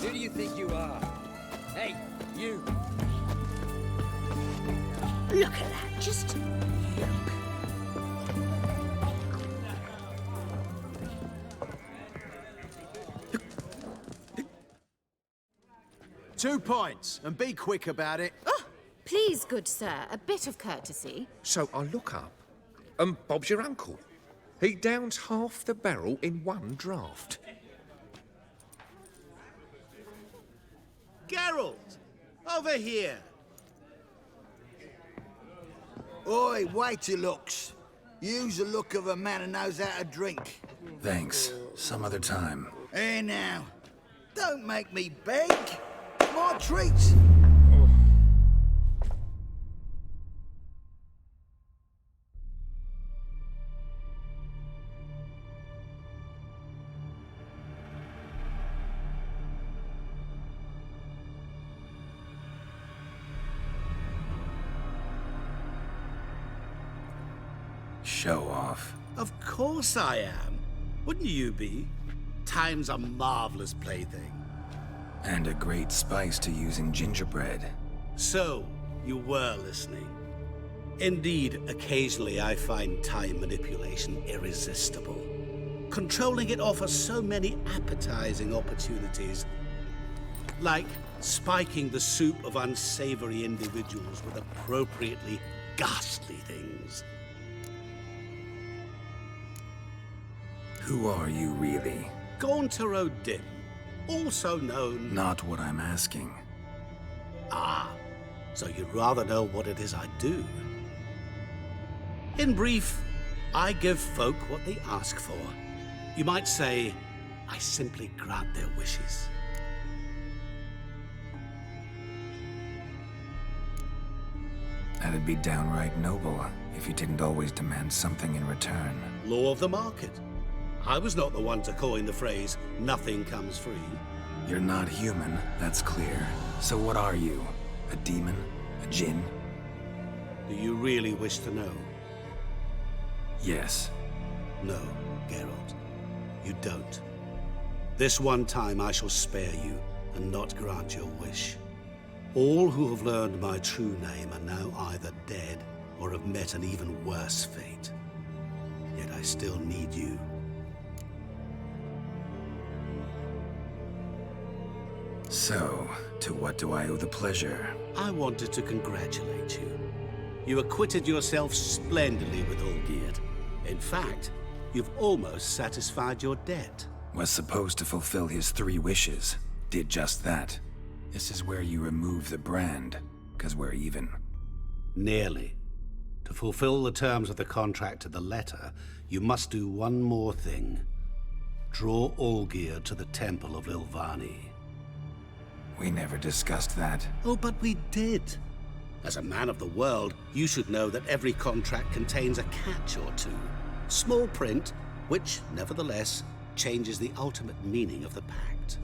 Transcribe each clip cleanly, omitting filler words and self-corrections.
Who do you think you are? Hey, you! Look at that, just look. 2 points, and be quick about it. Oh, please, good sir, a bit of courtesy. So I look up, and Bob's your uncle. He downs half the barrel in one draught. Geralt! Over here! Oi, wait your looks. Use the look of a man who knows how to drink. Thanks. Some other time. Here now. Don't make me beg. More treats. Show off. Of course I am. Wouldn't you be? Time's a marvelous plaything. And a great spice to use in gingerbread. So, you were listening. Indeed, occasionally I find time manipulation irresistible. Controlling it offers so many appetizing opportunities. Like spiking the soup of unsavory individuals with appropriately ghastly things. Who are you, really? Gaunter O'Dim, also known... Not what I'm asking. Ah, so you'd rather know what it is I do. In brief, I give folk what they ask for. You might say, I simply grant their wishes. That'd be downright noble if you didn't always demand something in return. Law of the market. I was not the one to coin the phrase, nothing comes free. You're not human, that's clear. So what are you? A demon? A djinn? Do you really wish to know? Yes. No, Geralt. You don't. This one time I shall spare you and not grant your wish. All who have learned my true name are now either dead or have met an even worse fate. Yet I still need you. So, to what do I owe the pleasure? I wanted to congratulate you. You acquitted yourself splendidly with Olgierd. In fact, you've almost satisfied your debt. Was supposed to fulfill his 3 wishes. Did just that. This is where you remove the brand, 'cause we're even. Nearly. To fulfill the terms of the contract to the letter, you must do one more thing. Draw Olgierd to the Temple of Lilvani. We never discussed that. Oh, but we did. As a man of the world, you should know that every contract contains a catch or two. Small print, which, nevertheless, changes the ultimate meaning of the pact.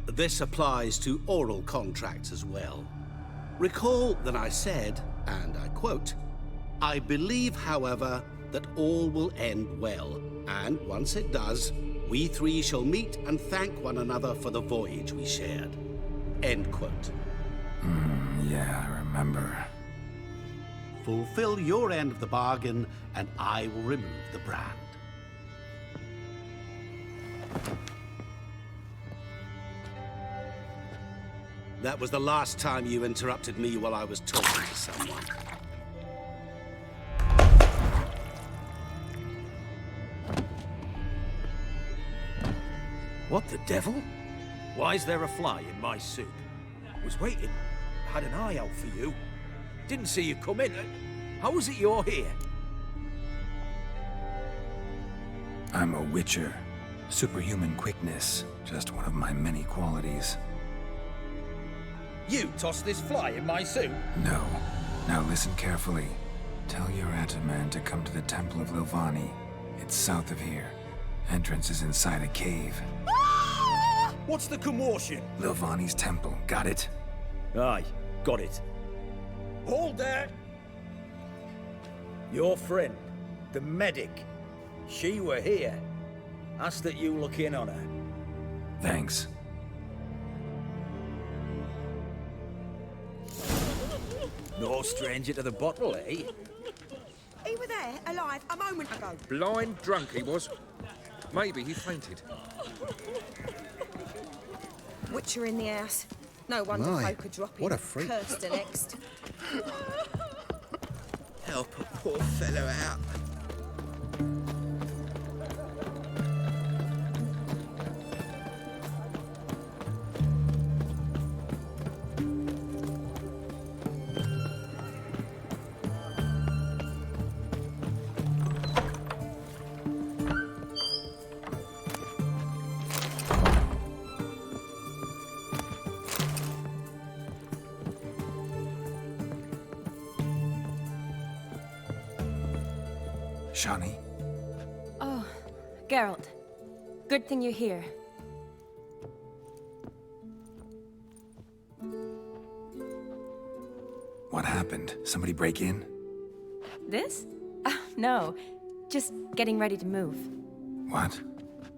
This applies to oral contracts as well. Recall that I said, and I quote, "I believe, however, that all will end well, and once it does, we 3 shall meet and thank one another for the voyage we shared." End quote. Yeah, I remember. Fulfill your end of the bargain, and I will remove the brand. That was the last time you interrupted me while I was talking to someone. What the devil? Why is there a fly in my soup? Was waiting. Had an eye out for you. Didn't see you come in. How is it you're here? I'm a witcher. Superhuman quickness. Just one of my many qualities. You tossed this fly in my soup? No. Now listen carefully. Tell your Ataman to come to the Temple of Lilvani. It's south of here. Entrance is inside a cave. What's the commotion? Lilvani's temple, got it? Aye, got it. Hold there! Your friend, the medic, she were here. Ask that you look in on her. Thanks. No stranger to the bottle, eh? He were there, alive, a moment ago. Blind drunk he was. Maybe he fainted. Witcher in the house. No wonder My, folk are dropping. what a freak. Cursed the next. Help a poor fellow out. Shawnee? Oh, Geralt. Good thing you're here. What happened? Somebody break in? This? No. Just getting ready to move. What?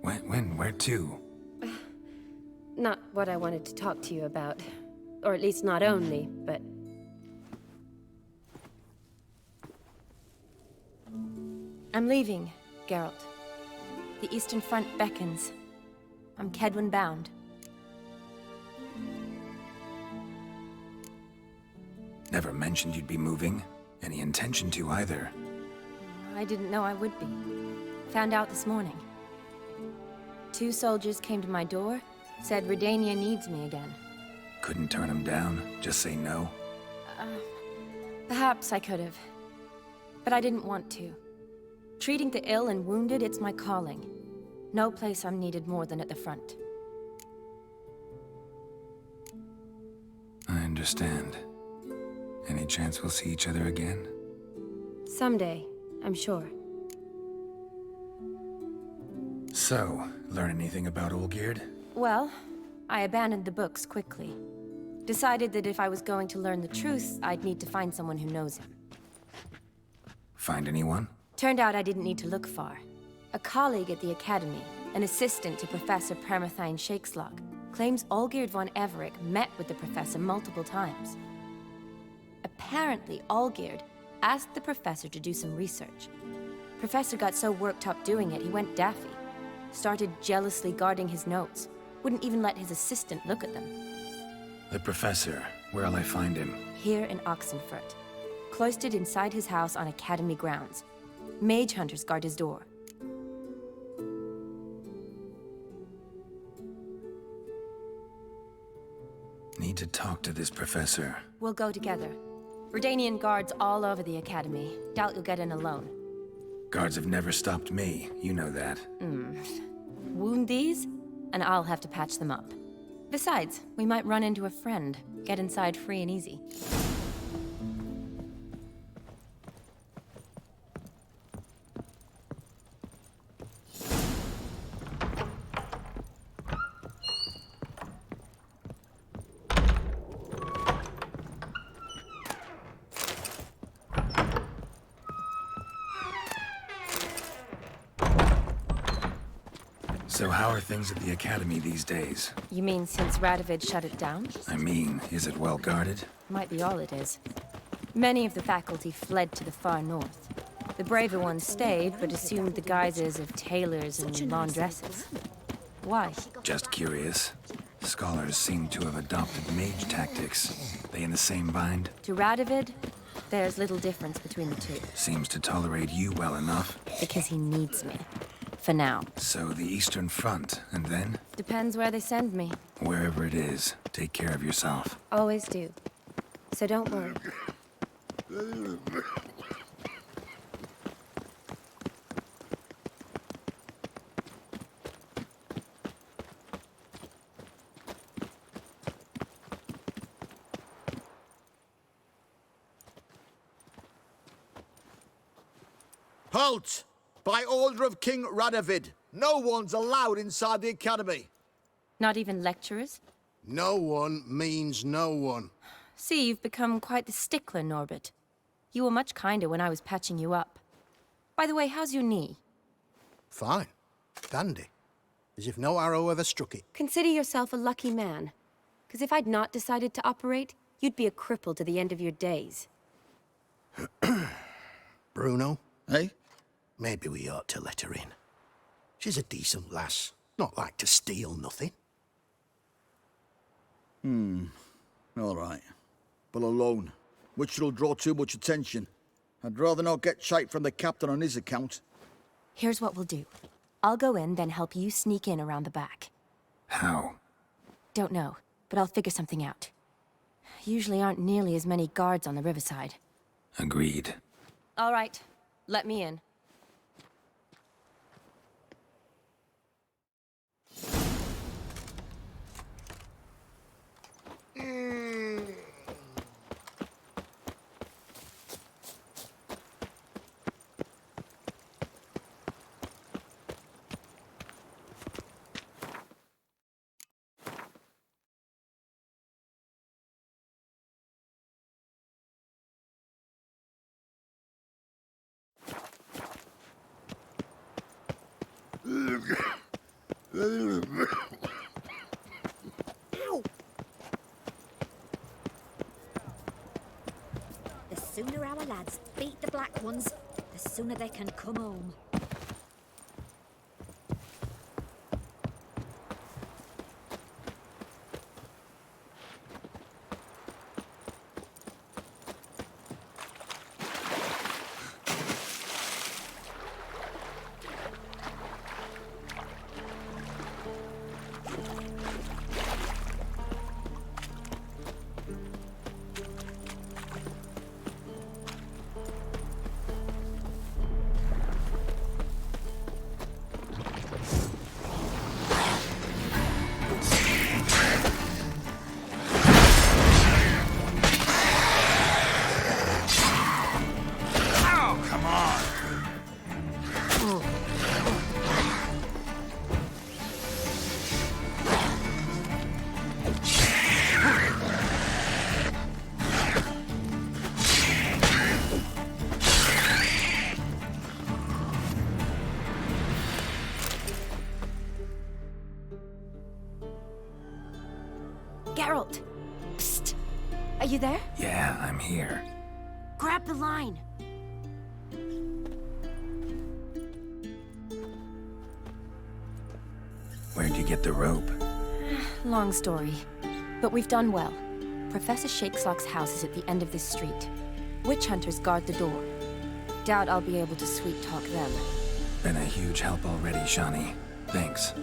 When? Where to? Not what I wanted to talk to you about. Or at least not only, but... I'm leaving, Geralt. The Eastern Front beckons. I'm Kedwin bound. Never mentioned you'd be moving. Any intention to either. I didn't know I would be. Found out this morning. 2 soldiers came to my door, said Redania needs me again. Couldn't turn him down? Just say no? Perhaps I could have. But I didn't want to. Treating the ill and wounded, it's my calling. No place I'm needed more than at the front. I understand. Any chance we'll see each other again? Someday, I'm sure. So, learn anything about Olgierd? Well, I abandoned the books quickly. Decided that if I was going to learn the truth, I'd need to find someone who knows him. Find anyone? Turned out I didn't need to look far. A colleague at the Academy, an assistant to Professor Permathine Shakeslog, claims Olgierd von Everec met with the professor multiple times. Apparently, Olgierd asked the professor to do some research. Professor got so worked up doing it, he went daffy. Started jealously guarding his notes. Wouldn't even let his assistant look at them. The professor. Where'll I find him? Here in Oxenfurt. Cloistered inside his house on Academy grounds. Mage hunters guard his door. Need to talk to this professor. We'll go together. Redanian guards all over the Academy. Doubt you'll get in alone. Guards have never stopped me. You know that. Wound these, and I'll have to patch them up. Besides, we might run into a friend. Get inside free and easy. So how are things at the Academy these days? You mean since Radovid shut it down? I mean, is it well guarded? Might be all it is. Many of the faculty fled to the far north. The braver ones stayed, but assumed the guises of tailors and laundresses. Why? Just curious. Scholars seem to have adopted mage tactics. They in the same bind? To Radovid, there's little difference between the two. Seems to tolerate you well enough. Because he needs me. For now. So the Eastern Front, and then? Depends where they send me. Wherever it is, take care of yourself. Always do. So don't worry. Halt! By order of King Radovid, no one's allowed inside the Academy. Not even lecturers? No one means no one. See, you've become quite the stickler, Norbert. You were much kinder when I was patching you up. By the way, how's your knee? Fine. Dandy. As if no arrow ever struck it. Consider yourself a lucky man. Because if I'd not decided to operate, You'd be a cripple to the end of your days. Bruno, Eh? maybe we ought to let her in. She's a decent lass, not like to steal nothing. All right. But alone, which will draw too much attention. I'd rather not get shite from the captain on his account. Here's what we'll do. I'll go in, then help you sneak in around the back. How? Don't know, but I'll figure something out. Usually aren't nearly as many guards on the riverside. Agreed. All right, let me in. The sooner our lads beat the black ones, the sooner they can come home. Geralt! Psst! Are you there? Yeah, I'm here. Grab the line! Where'd you get the rope? Long story. But we've done well. Professor Shakesock's house is at the end of this street. Witch hunters guard the door. Doubt I'll be able to sweet-talk them. Been a huge help already, Shani. Thanks.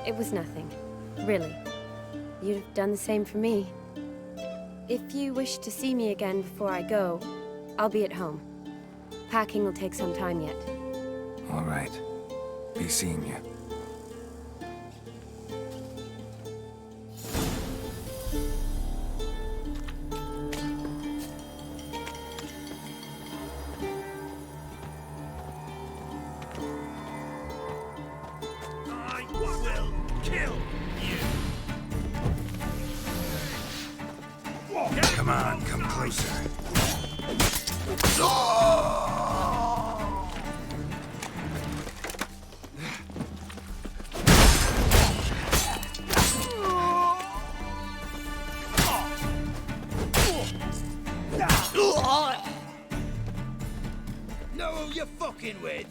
It was nothing. Really. You'd have done the same for me. If you wish to see me again before I go, I'll be at home. Packing will take some time yet. All right. Be seeing you. I will kill you. Come on, come closer. Know who you're fucking with?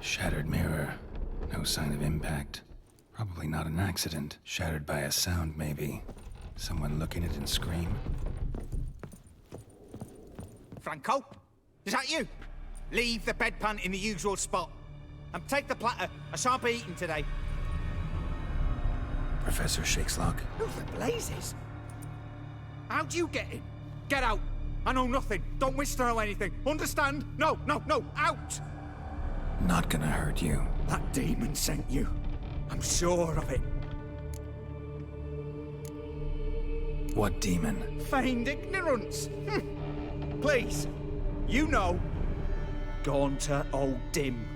Shattered mirror. No sign of impact. Probably not an accident. Shattered by a sound, maybe. Someone looking at it and scream. Franco? Is that you? Leave the bedpan in the usual spot. And take the platter. I shan't be eating today. Professor Shakeslock? Who the blazes? How'd you get in? Get out! I know nothing. Don't wish to know anything. Understand? No, no, no! Out! Not gonna hurt you. That demon sent you. I'm sure of it. What demon? Feigned ignorance. Please. You know. Gaunter O'Dim.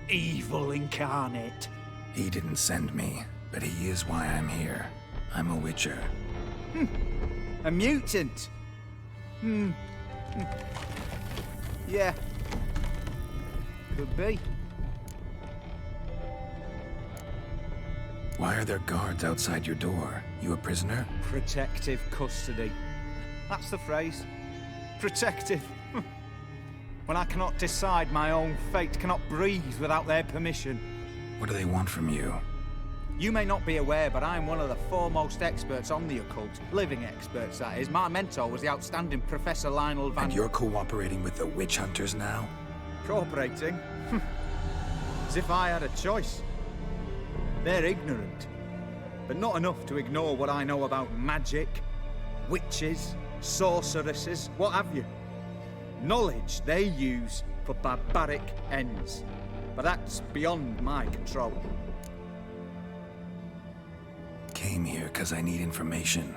Evil incarnate. He didn't send me, but he is why I'm here. I'm a witcher. A mutant. Yeah. Could be. Why are there guards outside your door? You a prisoner? Protective custody. That's the phrase. Protective. When I cannot decide my own fate, cannot breathe without their permission. What do they want from you? You may not be aware, but I'm one of the foremost experts on the occult. Living experts, that is. My mentor was the outstanding Professor Lionel Van... And you're cooperating with the witch hunters now? Cooperating? As if I had a choice. They're ignorant, but not enough to ignore what I know about magic, witches, sorceresses, what have you. Knowledge they use for barbaric ends, but that's beyond my control. Came here because I need information.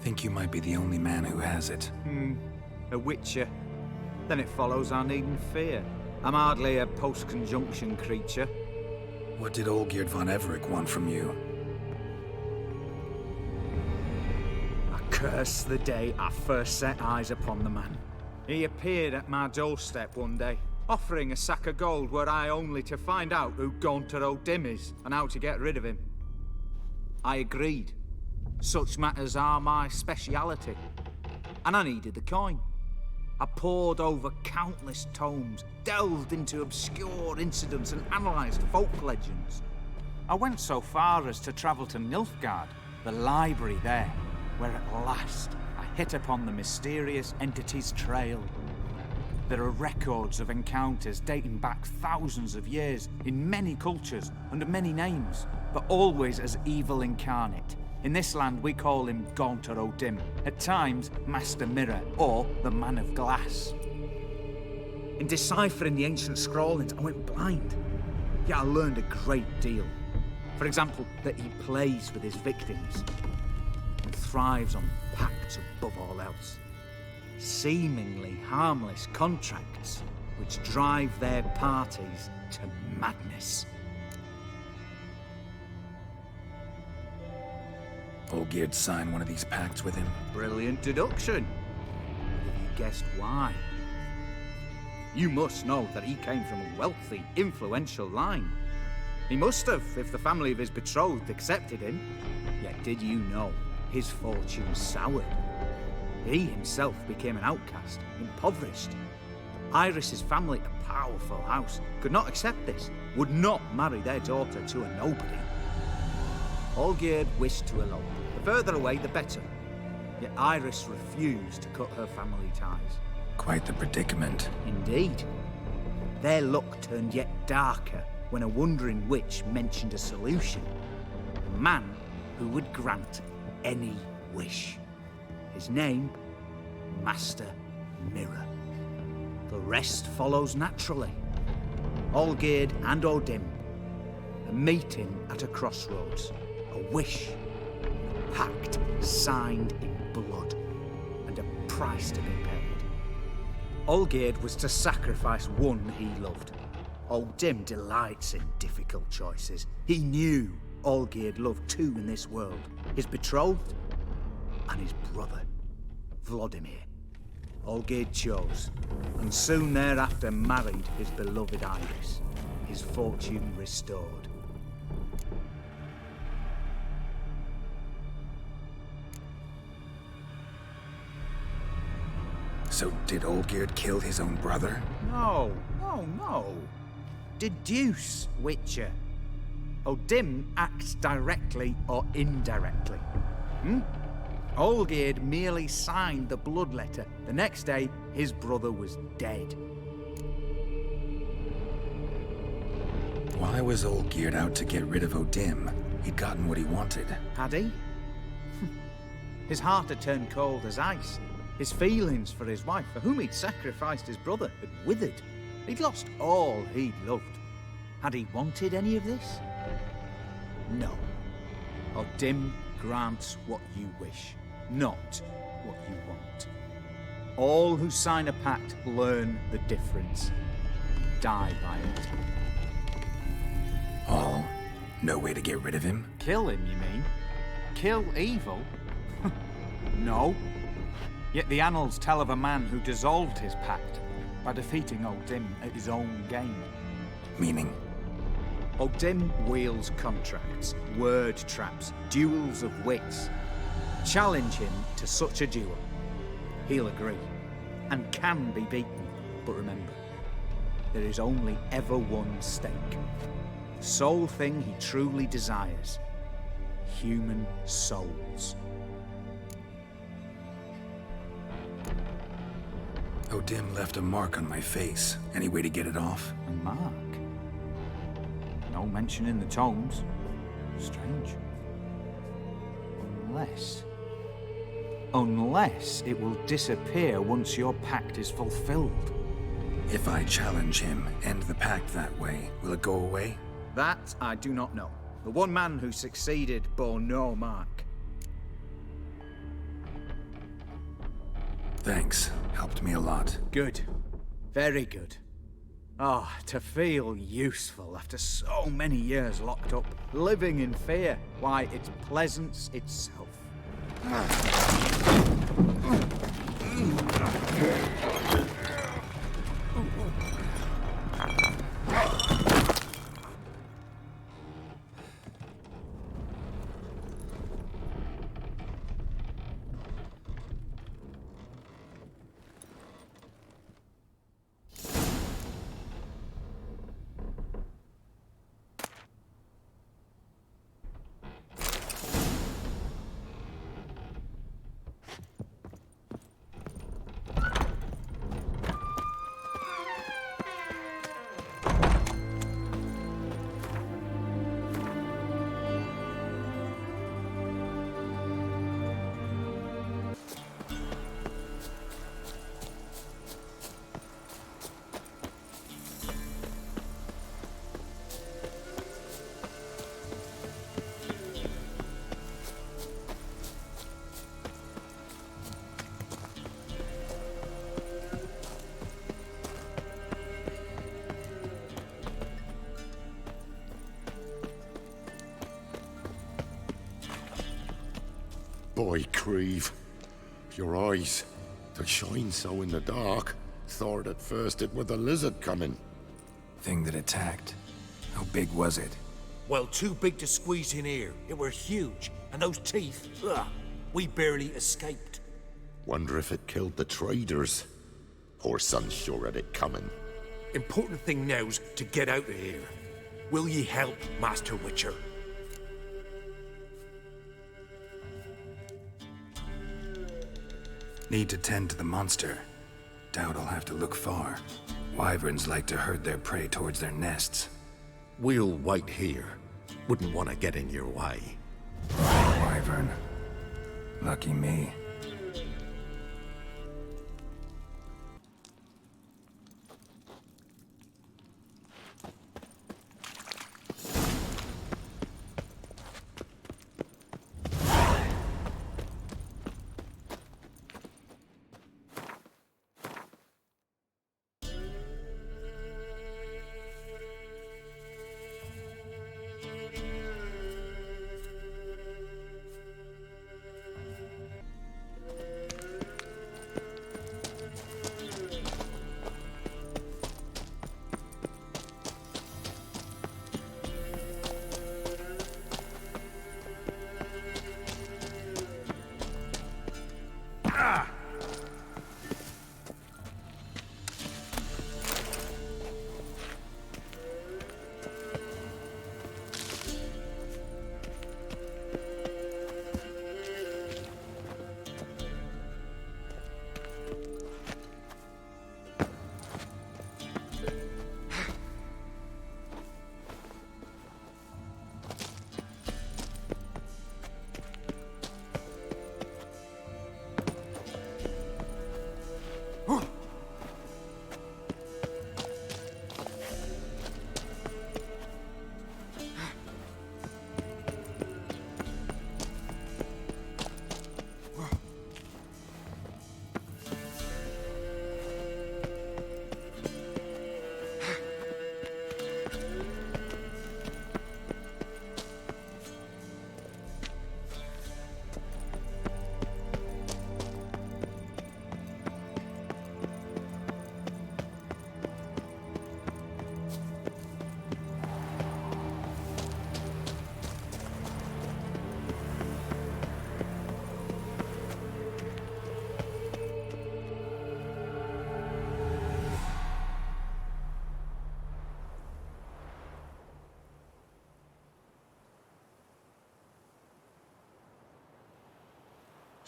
Think you might be the only man who has it. A witcher. Then it follows I needn't fear. I'm hardly a post-conjunction creature. What did Olgierd von Everec want from you? I curse the day I first set eyes upon the man. He appeared at my doorstep one day, offering a sack of gold were I only to find out who Gaunter O'Dim is and how to get rid of him. I agreed. Such matters are my speciality. And I needed the coin. I pored over countless tomes, delved into obscure incidents and analysed folk legends. I went so far as to travel to Nilfgaard, the library there, where at last I hit upon the mysterious entity's trail. There are records of encounters dating back thousands of years in many cultures under many names, but always as evil incarnate. In this land, we call him Gaunter O'Dim, at times Master Mirror, or the Man of Glass. In deciphering the ancient scrawlings, I went blind. Yet I learned a great deal. For example, that he plays with his victims and thrives on pacts above all else. Seemingly harmless contracts which drive their parties to madness. Olgierd signed one of these pacts with him? Brilliant deduction. Have you guessed why? You must know that he came from a wealthy, influential line. He must have, if the family of his betrothed accepted him. Yet did you know his fortune soured? He himself became an outcast, impoverished. Iris's family, a powerful house, could not accept this, would not marry their daughter to a nobody. Olgierd wished to elope. The further away, the better. Yet Iris refused to cut her family ties. Quite the predicament. Indeed. Their luck turned yet darker when a wandering witch mentioned a solution. A man who would grant any wish. His name, Master Mirror. The rest follows naturally. Olgierd and O'Dim. A meeting at a crossroads. A wish, a pact signed in blood, and a price to be paid. Olgierd was to sacrifice one he loved. O'Dim delights in difficult choices. He knew Olgierd loved two in this world, his betrothed and his brother, Vladimir. Olgierd chose, and soon thereafter married his beloved Iris, his fortune restored. So did Olgierd kill his own brother? No. deduce, Witcher. O'Dim acts directly or indirectly. Olgierd merely signed the blood letter. The next day, his brother was dead. Why was Olgierd out to get rid of O'Dim? He'd gotten what he wanted. Had he? His heart had turned cold as ice. His feelings for his wife, for whom he'd sacrificed his brother, had withered. He'd lost all he'd loved. Had he wanted any of this? No. O'Dim grants what you wish, not what you want. All who sign a pact learn the difference, die by it. All? No way to get rid of him? Kill him, you mean? Kill evil? No. Yet the annals tell of a man who dissolved his pact by defeating O'Dim at his own game. Meaning? O'Dim wields contracts, word traps, duels of wits. Challenge him to such a duel. He'll agree, and can be beaten. But remember, there is only ever one stake. The sole thing he truly desires. Human souls. O'Dim left a mark on my face. Any way to get it off? A mark? No mention in the tomes. Strange. Unless it will disappear once your pact is fulfilled. If I challenge him, end the pact that way, will it go away? That I do not know. The one man who succeeded bore no mark. Thanks. Helped me a lot. Good. Very good. Ah, to feel useful after so many years locked up, living in fear. Why, it's pleasance itself. Boy, Creve, your eyes, they shine so in the dark. Thought at first it were the lizard coming. Thing that attacked. How big was it? Well, too big to squeeze in here. It were huge. And those teeth, ugh, we barely escaped. Wonder if it killed the traders. Whoreson sure had it coming. Important thing now's to get out of here. Will ye help, Master Witcher? Need to tend to the monster. Doubt I'll have to look far. Wyverns like to herd their prey towards their nests. We'll wait here. Wouldn't want to get in your way. Wyvern. Lucky me.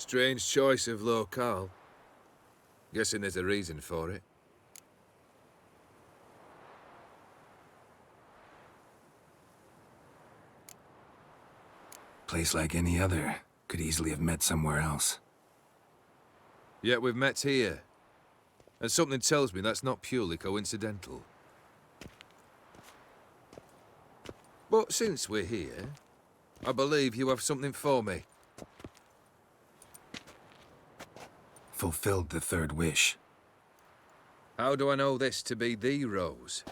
Strange choice of locale. Guessing there's a reason for it. Place like any other. Could easily have met somewhere else. Yet we've met here. And something tells me that's not purely coincidental. But since we're here, I believe you have something for me. Fulfilled the third wish. How do I know this to be the rose?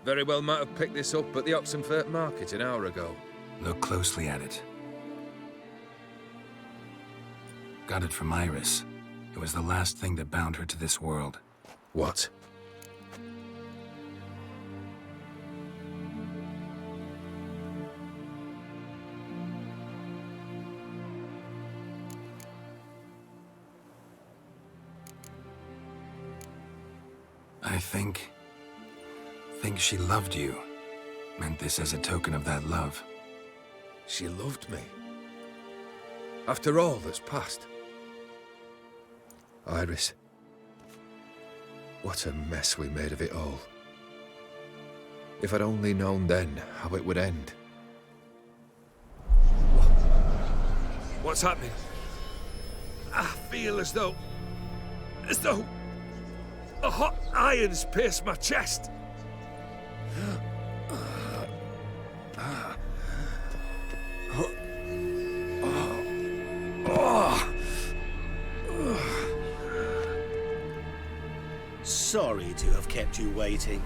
Very well might have picked this up at the Oxenfurt market an hour ago. Look closely at it. Got it from Iris. It was the last thing that bound her to this world. What? I think she loved you. Meant this as a token of that love. She loved me. After all that's passed. Iris. What a mess we made of it all. If I'd only known then how it would end. What's happening? I feel as though a hot iron's pierced my chest. Sorry to have kept you waiting.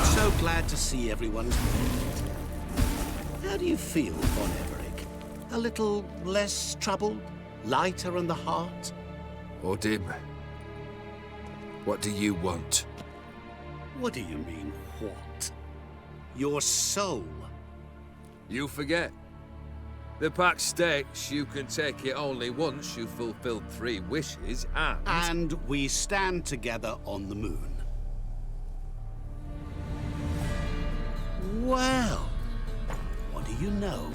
So glad to see everyone's made. How do you feel, Von Everett? A little less troubled? Lighter in the heart? O'Dim, what do you want? What do you mean, what? Your soul. You forget. The pact states you can take it only once you've fulfilled 3 wishes, and... And we stand together on the moon. Well, what do you know?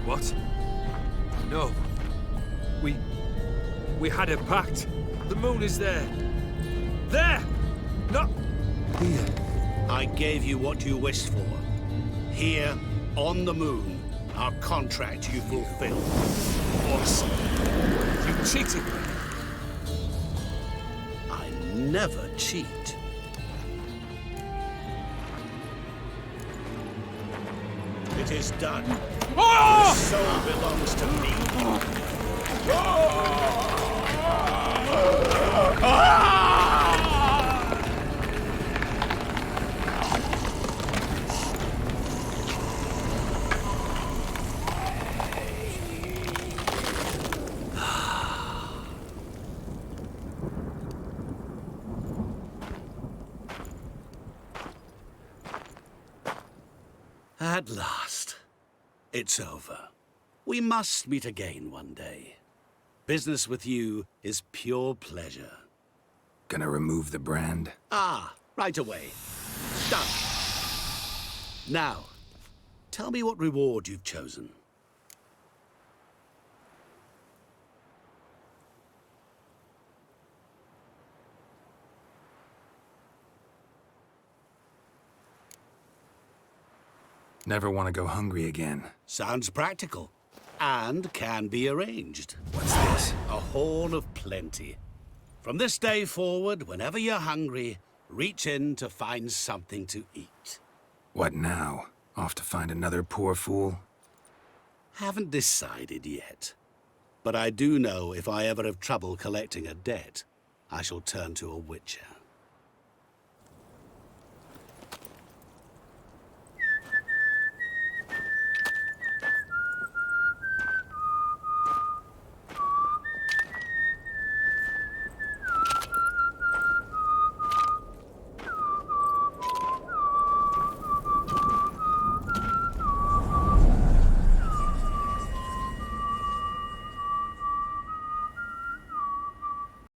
What? No. We had a pact. The moon is there. There! Not here. I gave you what you wished for. Here, on the moon, our contract you fulfilled. Awesome. You cheated me. I never cheat. It is done. Your soul belongs to me. At last, it's over. We must meet again one day. Business with you is pure pleasure. Gonna remove the brand? Ah, right away. Done. Now, tell me what reward you've chosen. Never want to go hungry again. Sounds practical. And can be arranged. What's this? A horn of plenty. From this day forward, whenever you're hungry, reach in to find something to eat. What now? Off to find another poor fool? Haven't decided yet. But I do know if I ever have trouble collecting a debt, I shall turn to a witcher.